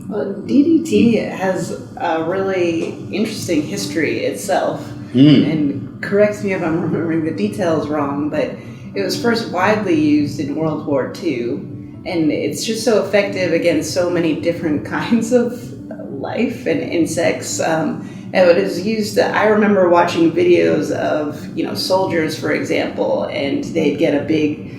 Well, DDT has a really interesting history itself, Mm. and correct me if I'm remembering the details wrong, but it was first widely used in World War II, and it's just so effective against so many different kinds of life and insects. And it was used. I remember watching videos of soldiers, for example, and they'd get a big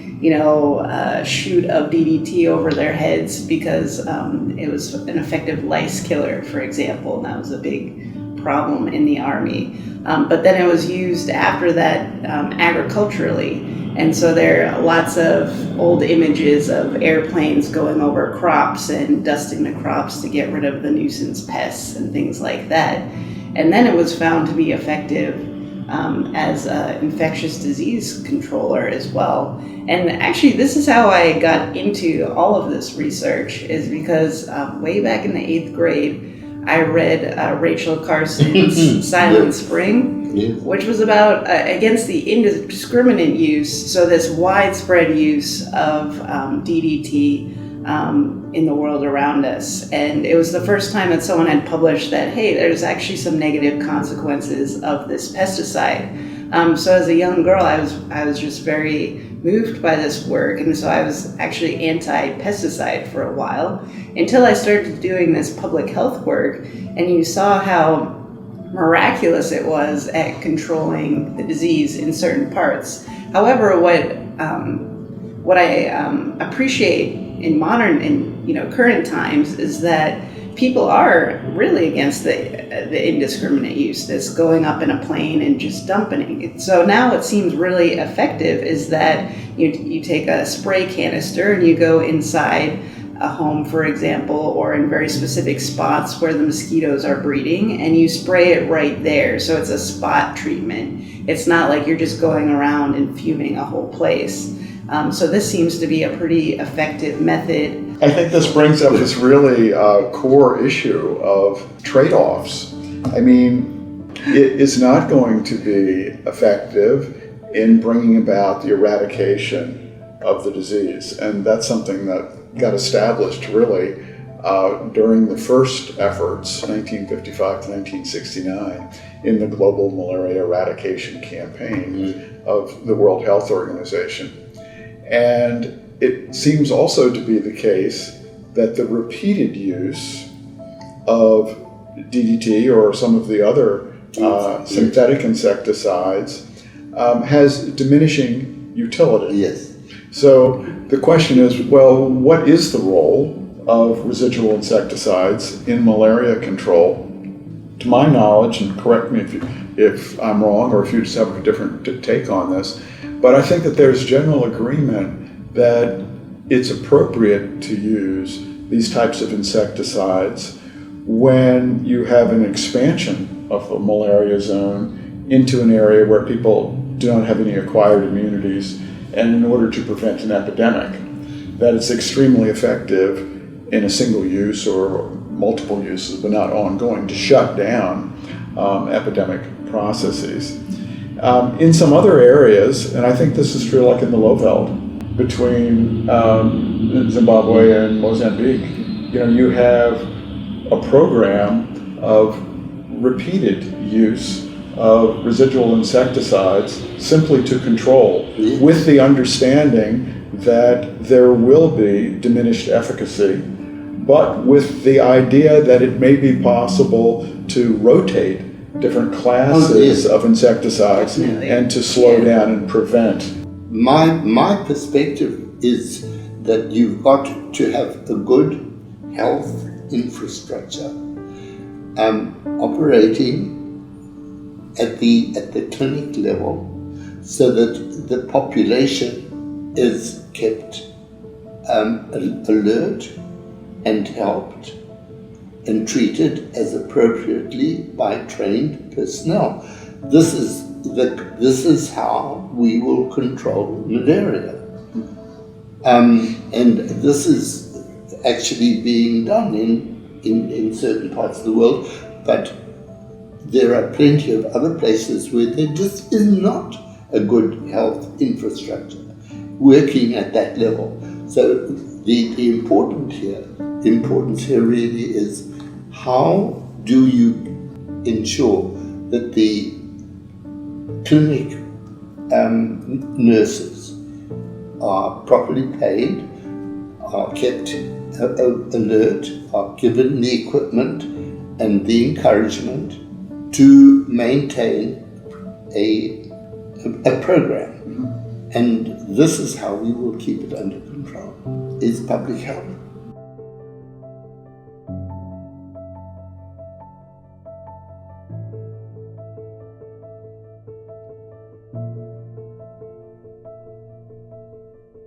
shoot of DDT over their heads because it was an effective lice killer, for example, and that was a big problem in the army. But then it was used after that agriculturally. And so there are lots of old images of airplanes going over crops and dusting the crops to get rid of the nuisance pests and things like that. And then it was found to be effective as an infectious disease controller as well. And actually, this is how I got into all of this research, is because way back in the 8th grade, I read Rachel Carson's Silent Spring, which was about against the indiscriminate use, so this widespread use of DDT in the world around us. And it was the first time that someone had published that, hey, there's actually some negative consequences of this pesticide. So as a young girl, I was just very moved by this work, and so I was actually anti-pesticide for a while, until I started doing this public health work, and you saw how miraculous it was at controlling the disease in certain parts. However, what I appreciate in current times is that people are really against the indiscriminate use, this going up in a plane and just dumping it. So now what seems really effective is that you take a spray canister and you go inside a home, for example, or in very specific spots where the mosquitoes are breeding, and you spray it right there. So it's a spot treatment. It's not like you're just going around and fuming a whole place. So this seems to be a pretty effective method. I think this brings up this really core issue of trade-offs. I mean, it is not going to be effective in bringing about the eradication of the disease. And that's something that got established really during the first efforts, 1955 to 1969, in the global malaria eradication campaign of the World Health Organization. And it seems also to be the case that the repeated use of DDT or some of the other synthetic insecticides has diminishing utility. Yes. So the question is, well, what is the role of residual insecticides in malaria control? To my knowledge, and correct me if I'm wrong or if you just have a different take on this, but I think that there's general agreement that it's appropriate to use these types of insecticides when you have an expansion of a malaria zone into an area where people do not have any acquired immunities, and in order to prevent an epidemic, that it's extremely effective in a single use or multiple uses, but not ongoing, to shut down epidemic processes. In some other areas, and I think this is true like in the low veld between Zimbabwe and Mozambique, you have a program of repeated use of residual insecticides simply to control, with the understanding that there will be diminished efficacy, but with the idea that it may be possible to rotate different classes of insecticides and to slow down and prevent. My perspective is that you've got to have a good health infrastructure operating at the clinic level, so that the population is kept alert and helped and treated as appropriately by trained personnel. This is how we will control malaria, and this is actually being done in certain parts of the world, but there are plenty of other places where there just is not a good health infrastructure working at that level. So the important here importance here really is how do you ensure that the clinic nurses are properly paid, are kept alert, are given the equipment and the encouragement to maintain a program. And this is how we will keep it under control, is public health.